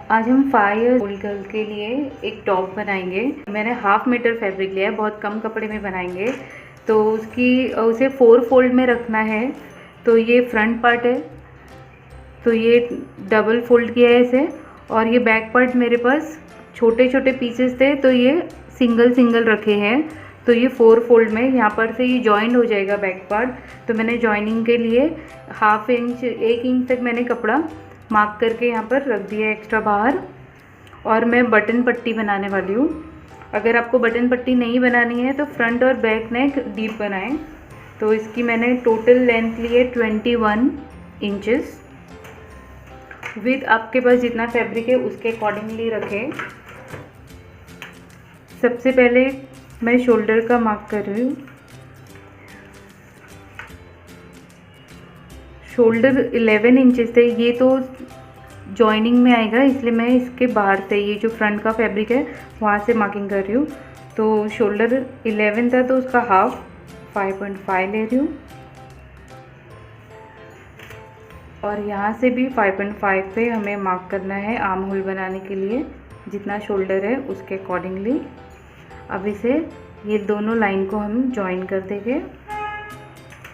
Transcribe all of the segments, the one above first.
आज हम 5 years old girl के लिए एक टॉप बनाएंगे। मैंने 1/2 मीटर फैब्रिक लिया है, बहुत कम कपड़े में बनाएंगे। तो उसे 4 फोल्ड में रखना है। तो ये फ्रंट पार्ट है, तो ये डबल फोल्ड किया है इसे। और ये बैक पार्ट मेरे पास छोटे छोटे पीसेस थे, तो ये सिंगल सिंगल रखे हैं। तो ये 4 फोल्ड में यहाँ पर से ये जॉइंट हो जाएगा बैक पार्ट। तो मैंने जॉइनिंग के लिए 1/2 इंच 1 इंच तक मैंने कपड़ा मार्क करके यहाँ पर रख दिया एक्स्ट्रा बाहर। और मैं बटन पट्टी बनाने वाली हूँ। अगर आपको बटन पट्टी नहीं बनानी है तो फ्रंट और बैक नेक डीप बनाएं। तो इसकी मैंने टोटल लेंथ ली है 21 इंचेस। विथ आपके पास जितना फैब्रिक है उसके अकॉर्डिंगली रखें। सबसे पहले मैं शोल्डर का मार्क कर रही हूँ। शोल्डर 11 इंचेस थे, ये तो जॉइनिंग में आएगा, इसलिए मैं इसके बाहर से ये जो फ्रंट का फैब्रिक है वहाँ से मार्किंग कर रही हूँ। तो शोल्डर 11 था, तो उसका हाफ 5.5 ले रही हूँ। और यहाँ से भी 5.5 पे हमें मार्क करना है आर्म होल बनाने के लिए, जितना शोल्डर है उसके अकॉर्डिंगली। अब इसे ये दोनों लाइन को हम जॉइन कर देंगे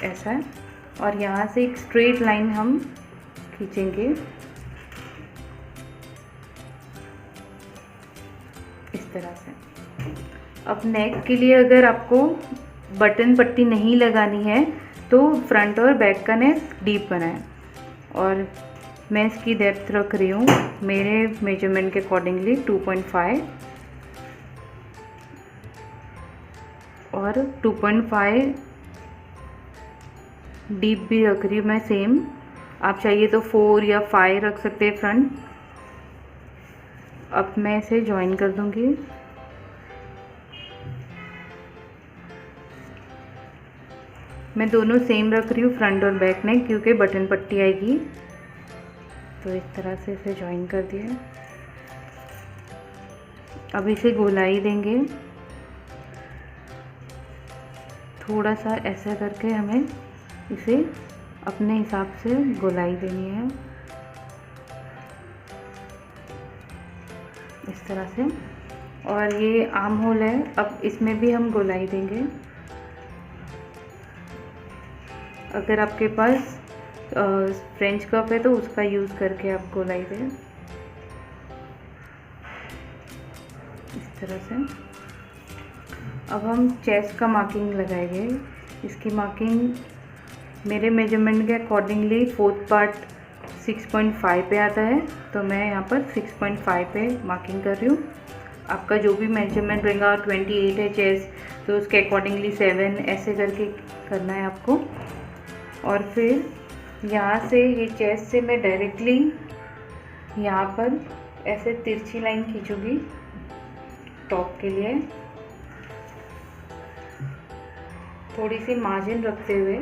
ऐसा है। और यहाँ से एक स्ट्रेट लाइन हम खींचेंगे इस तरह से। अब नेक के लिए अगर आपको बटन पट्टी नहीं लगानी है तो फ्रंट और बैक का नेक डीप बनाएं। और मैं इसकी डेप्थ रख रही हूँ मेरे मेजरमेंट के अकॉर्डिंगली 2.5 और 2.5 डीप भी रख रही हूँ मैं सेम। आप चाहिए तो 4 या 5 रख सकते हैं फ्रंट। अब मैं इसे जॉइन कर दूंगी। मैं दोनों सेम रख रही हूँ फ्रंट और बैक नेक, क्योंकि बटन पट्टी आएगी। तो इस तरह से इसे जॉइन कर दिया। अब इसे गोलाई देंगे, थोड़ा सा ऐसा करके हमें इसे अपने हिसाब से गोलाई देनी है इस तरह से। और ये आर्म होल है, अब इसमें भी हम गोलाई देंगे। अगर आपके पास फ्रेंच कप है तो उसका यूज़ करके आप गोलाई दें इस तरह से। अब हम चेस्ट का मार्किंग लगाएंगे। इसकी मार्किंग मेरे मेजरमेंट के अकॉर्डिंगली 4th पार्ट 6.5 पे आता है, तो मैं यहाँ पर 6.5 पे मार्किंग कर रही हूँ। आपका जो भी मेजरमेंट रहेगा, 28 है चेस्ट तो उसके अकॉर्डिंगली 7 ऐसे करके करना है आपको। और फिर यहाँ से ये चेस्ट से मैं डायरेक्टली यहाँ पर ऐसे तिरछी लाइन खींचूँगी टॉप के लिए, थोड़ी सी मार्जिन रखते हुए।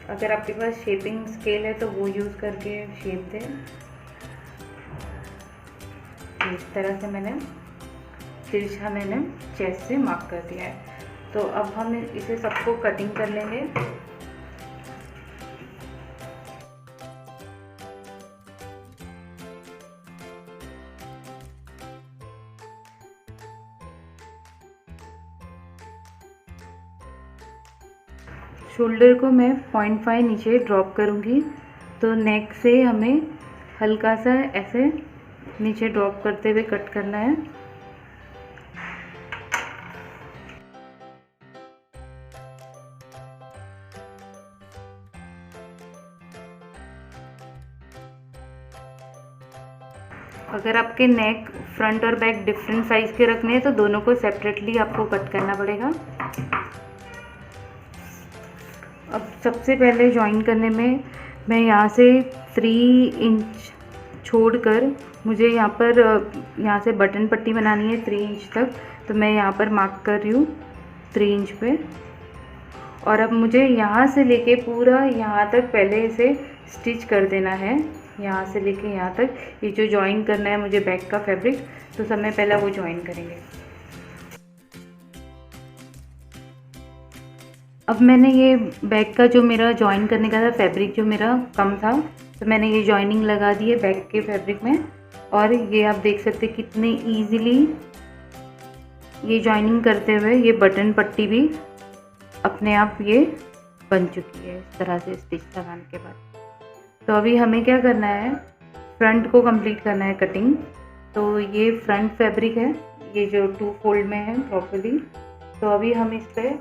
अगर आपके पास शेपिंग स्केल है तो वो यूज़ करके शेप दें। इस तरह से मैंने तिरछा चेस्ट से मार्क कर दिया है। तो अब हम इसे सबको कटिंग कर लेंगे। शोल्डर को मैं 0.5 नीचे ड्रॉप करूँगी। तो नेक से हमें हल्का सा ऐसे नीचे ड्रॉप करते हुए कट करना है। अगर आपके नेक फ्रंट और बैक डिफरेंट साइज़ के रखने हैं तो दोनों को सेपरेटली आपको कट करना पड़ेगा। अब सबसे पहले जॉइन करने में मैं यहाँ से 3 इंच छोड़कर, मुझे यहाँ से बटन पट्टी बनानी है 3 इंच तक, तो मैं यहाँ पर मार्क कर रही हूँ 3 इंच पे। और अब मुझे यहाँ से लेके पूरा यहाँ तक पहले इसे स्टिच कर देना है। यहाँ से लेके यहाँ तक ये जो जॉइन करना है मुझे बैक का फैब्रिक, तो सबसे पहले वो जॉइन करेंगे। अब मैंने ये बैक का जो मेरा जॉइन करने का था फैब्रिक जो मेरा कम था, तो मैंने ये जॉइनिंग लगा दी है बैक के फैब्रिक में। और ये आप देख सकते हैं कितने इजीली ये जॉइनिंग करते हुए ये बटन पट्टी भी अपने आप ये बन चुकी है इस तरह से स्टिच लगाने के बाद। तो अभी हमें क्या करना है, फ्रंट को कंप्लीट करना है कटिंग। तो ये फ्रंट फैब्रिक है, ये जो 2 फोल्ड में है प्रॉपर्ली। तो अभी हम इस पर,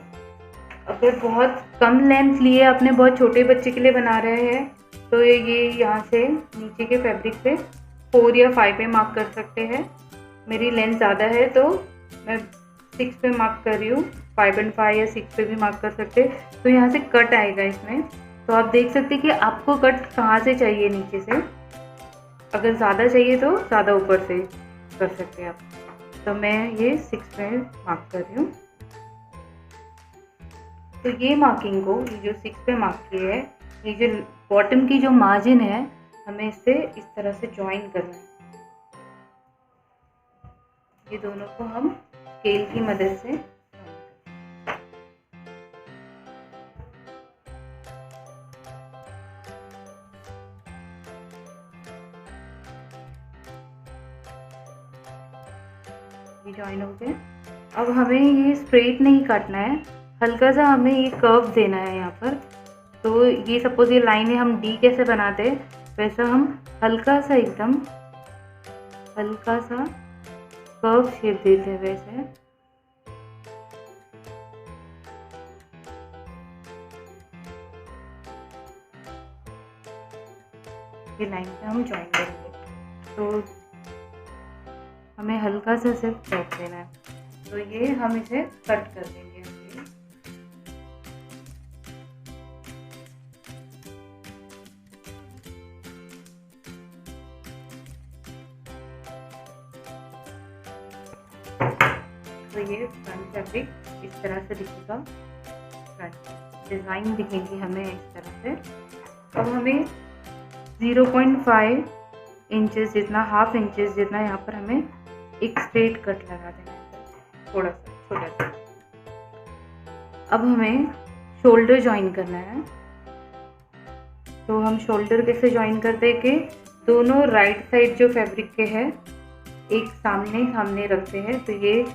अगर बहुत कम लेंथ लिए आपने, बहुत छोटे बच्चे के लिए बना रहे हैं, तो ये यहाँ से नीचे के फैब्रिक पे 4 या 5 पे मार्क कर सकते हैं। मेरी लेंथ ज़्यादा है तो मैं 6 पे मार्क कर रही हूँ, 5.5 या 6 पे भी मार्क कर सकते हैं। तो यहाँ से कट आएगा इसमें। तो आप देख सकते हैं कि आपको कट कहाँ से चाहिए, नीचे से। अगर ज़्यादा चाहिए तो ज़्यादा ऊपर से कर सकते हैं आप। तो मैं ये 6 पे मार्क कर रही हूँ। तो ये मार्किंग को, ये जो 6 पे मार्क किए है, ये जो बॉटम की जो मार्जिन है, हमें इसे इस तरह से ज्वाइन करना है। ये दोनों को हम स्केल की मदद से ये ज्वाइन हो गए। अब हमें ये स्ट्रेट नहीं काटना है, हल्का सा हमें ये कर्व देना है यहाँ पर। तो ये सपोज ये लाइनें हम डी कैसे बनाते हैं, वैसा हम हल्का सा, एकदम हल्का सा कर्व शेप देते हैं वैसे। ये लाइन पे हम ज्वाइन करेंगे। तो हमें हल्का सा सिर्फ कर्व देना है। तो ये हम इसे कट कर देंगे। तो ये फ्रंट फैब्रिक इस तरह से दिखेगा, फ्रंट डिज़ाइन दिखेगी हमें इस तरह से। अब हमें 0.5 इंचेस जितना, हाफ इंचेस जितना यहाँ पर हमें एक स्ट्रेट कट लगा देना है, थोड़ा सा छोटा सा। अब हमें शोल्डर ज्वाइन करना है। तो हम शोल्डर कैसे ज्वाइन करते हैं कि दोनों राइट साइड जो फैब्रिक के है एक सामने सामने रखते हैं। तो ये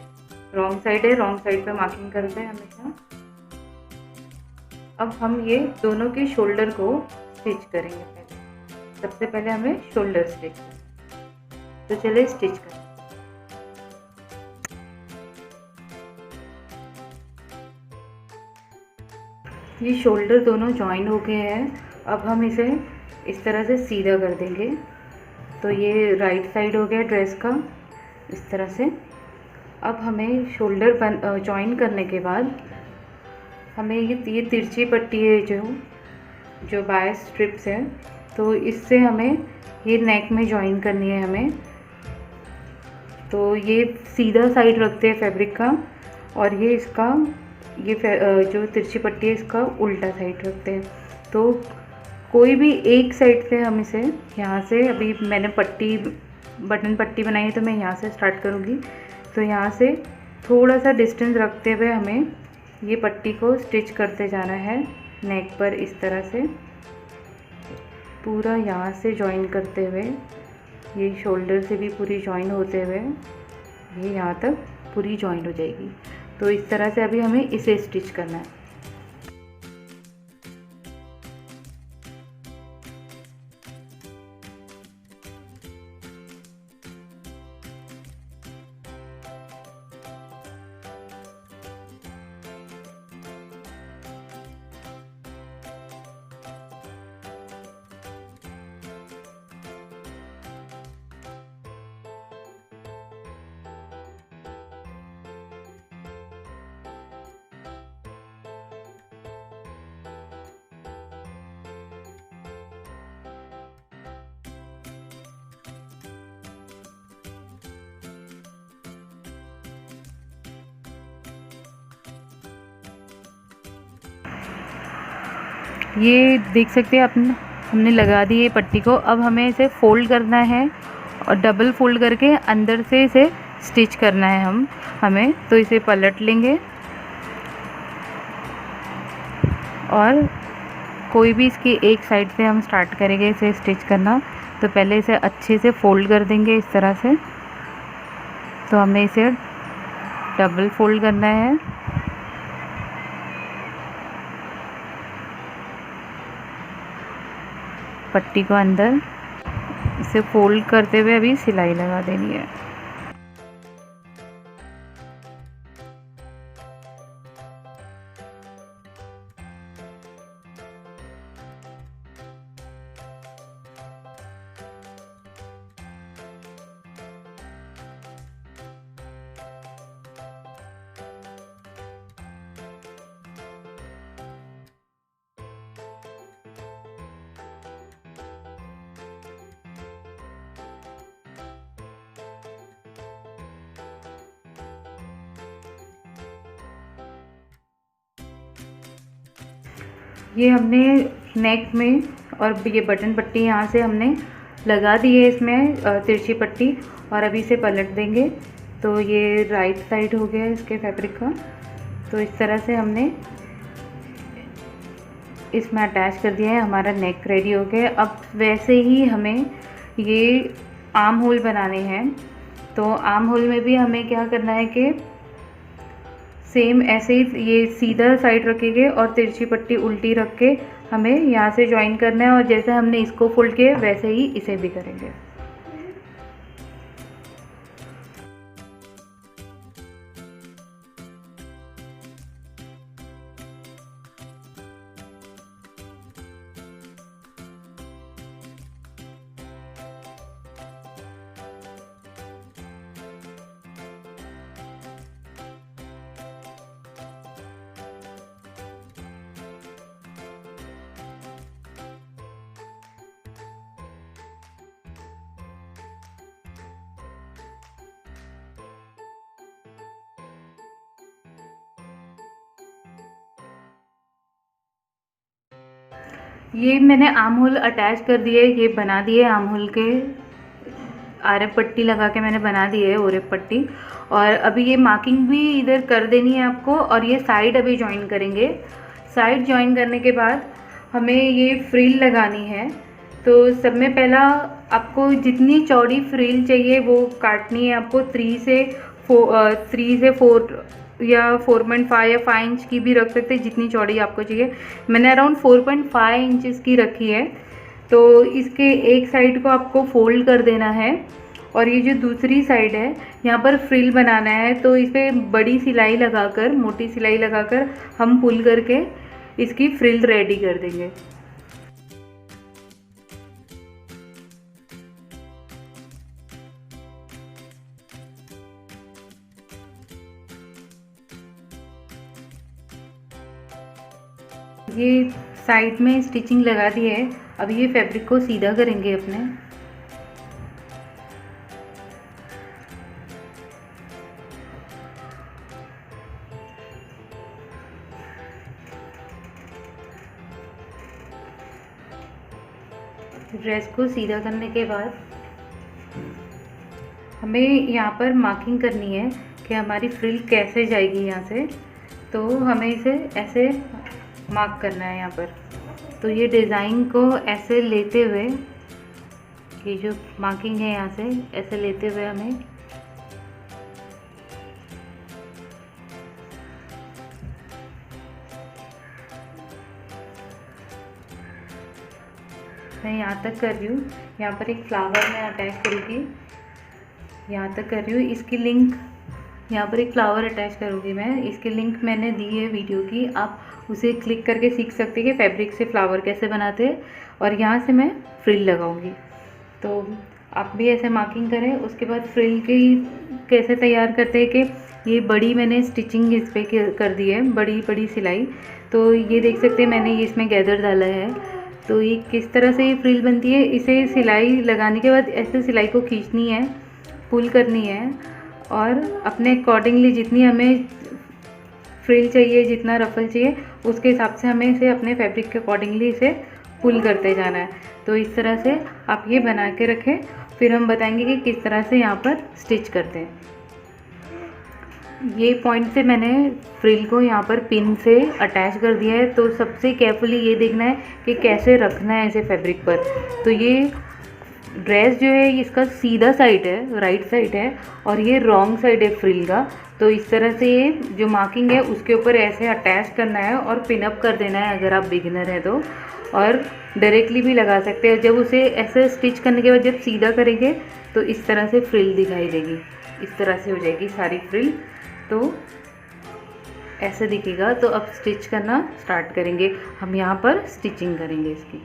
रॉन्ग साइड है, रॉन्ग साइड पे मार्किंग करते हैं हमेशा। अब हम ये दोनों के शोल्डर को स्टिच करेंगे। पहले सबसे पहले हमें शोल्डर स्टिच करना। तो चलिए स्टिच करें। ये शोल्डर दोनों ज्वाइन हो गए हैं। अब हम इसे इस तरह से सीधा कर देंगे। तो ये राइट साइड हो गया ड्रेस का इस तरह से। अब हमें शोल्डर ज्वाइन करने के बाद हमें ये तिरछी पट्टी है जो बाय स्ट्रिप्स है, तो इससे हमें ये नेक में ज्वाइन करनी है हमें। तो ये सीधा साइड रखते हैं फैब्रिक का, और ये इसका जो तिरछी पट्टी है इसका उल्टा साइड रखते हैं। तो कोई भी एक साइड से हम इसे यहाँ से, अभी मैंने बटन पट्टी बनाई है तो मैं यहाँ से स्टार्ट करूँगी। तो यहाँ से थोड़ा सा डिस्टेंस रखते हुए हमें ये पट्टी को स्टिच करते जाना है नेक पर इस तरह से, पूरा यहाँ से ज्वाइन करते हुए, ये शोल्डर से भी पूरी ज्वाइन होते हुए ये यहाँ तक पूरी ज्वाइन हो जाएगी। तो इस तरह से अभी हमें इसे स्टिच करना है। ये देख सकते हैं हमने लगा दी ये पट्टी को। अब हमें इसे फोल्ड करना है और डबल फोल्ड करके अंदर से इसे स्टिच करना है हमें। तो इसे पलट लेंगे और कोई भी इसकी एक साइड से हम स्टार्ट करेंगे इसे स्टिच करना, तो पहले इसे अच्छे से फोल्ड कर देंगे इस तरह से। तो हमें इसे डबल फोल्ड करना है। पट्टी को अंदर इसे फोल्ड करते हुए अभी सिलाई लगा देनी है। ये हमने नेक में और ये बटन पट्टी यहाँ से हमने लगा दी है इसमें तिरछी पट्टी, और अभी इसे पलट देंगे। तो ये राइट साइड हो गया इसके फैब्रिक का। तो इस तरह से हमने इसमें अटैच कर दिया है, हमारा नेक रेडी हो गया। अब वैसे ही हमें ये आर्म होल बनाने हैं। तो आर्म होल में भी हमें क्या करना है कि सेम ऐसे ही ये सीधा साइड रखेंगे और तिरछी पट्टी उल्टी रख के हमें यहाँ से ज्वाइन करना है, और जैसे हमने इसको फोल्ड किया वैसे ही इसे भी करेंगे। ये मैंने आर्म होल अटैच कर दिए, ये बना दिए आर्म होल के आरएफ पट्टी लगा के मैंने बना दी है ओरेफ पट्टी। और अभी ये मार्किंग भी इधर कर देनी है आपको, और ये साइड अभी ज्वाइन करेंगे। साइड ज्वाइन करने के बाद हमें ये फ्रिल लगानी है। तो सब में पहला आपको जितनी चौड़ी फ्रिल चाहिए वो काटनी है आपको। 3 से 4 या 4.5 या 5 इंच की भी रख सकते हैं, जितनी चौड़ी आपको चाहिए। मैंने अराउंड 4.5 इंचेस की रखी है। तो इसके एक साइड को आपको फोल्ड कर देना है, और ये जो दूसरी साइड है यहाँ पर फ्रिल बनाना है। तो इस पर बड़ी सिलाई लगाकर, मोटी सिलाई लगाकर हम पुल करके इसकी फ्रिल रेडी कर देंगे। ये साइड में स्टिचिंग लगा दी है। अब ये फैब्रिक को सीधा करेंगे अपने। ड्रेस को सीधा करने के बाद हमें यहाँ पर मार्किंग करनी है कि हमारी फ्रिल कैसे जाएगी यहाँ से। तो हमें इसे ऐसे मार्क करना है यहाँ पर। तो ये डिज़ाइन को ऐसे लेते हुए, ये जो मार्किंग है यहाँ से ऐसे लेते हुए हमें मैं यहाँ तक कर रही हूँ। यहाँ पर एक फ्लावर मैं अटैच करूँगी, यहाँ तक कर रही हूँ। इसकी लिंक यहाँ पर एक फ्लावर अटैच करूँगी मैं। इसकी लिंक मैंने दी है वीडियो की, आप उसे क्लिक करके सीख सकते हैं कि फैब्रिक से फ्लावर कैसे बनाते हैं। और यहाँ से मैं फ्रिल लगाऊंगी। तो आप भी ऐसे मार्किंग करें। उसके बाद फ्रिल की कैसे तैयार करते हैं कि ये बड़ी मैंने स्टिचिंग इस पर कर दी है, बड़ी बड़ी सिलाई। तो ये देख सकते हैं मैंने ये इसमें गैदर डाला है। तो ये किस तरह से ये फ्रिल बनती है, इसे सिलाई लगाने के बाद ऐसे सिलाई को खींचनी है, पुल करनी है, और अपने अकॉर्डिंगली जितनी हमें फ्रिल चाहिए, जितना रफल चाहिए, उसके हिसाब से हमें इसे अपने फैब्रिक के अकॉर्डिंगली इसे पुल करते जाना है। तो इस तरह से आप ये बना के रखें, फिर हम बताएंगे कि किस तरह से यहाँ पर स्टिच करते हैं। ये पॉइंट से मैंने फ्रिल को यहाँ पर पिन से अटैच कर दिया है। तो सबसे केयरफुली ये देखना है कि कैसे रखना है इसे फैब्रिक पर। तो ये ड्रेस जो है इसका सीधा साइड है, राइट साइड है, और ये रॉन्ग साइड है फ्रिल का। तो इस तरह से ये जो मार्किंग है उसके ऊपर ऐसे अटैच करना है और पिन अप कर देना है अगर आप बिगिनर हैं तो। और डायरेक्टली भी लगा सकते हैं। जब उसे ऐसे स्टिच करने के बाद जब सीधा करेंगे तो इस तरह से फ्रिल दिखाई देगी, इस तरह से हो जाएगी सारी फ्रिल। तो ऐसे दिखेगा। तो अब स्टिच करना स्टार्ट करेंगे, हम यहाँ पर स्टिचिंग करेंगे इसकी।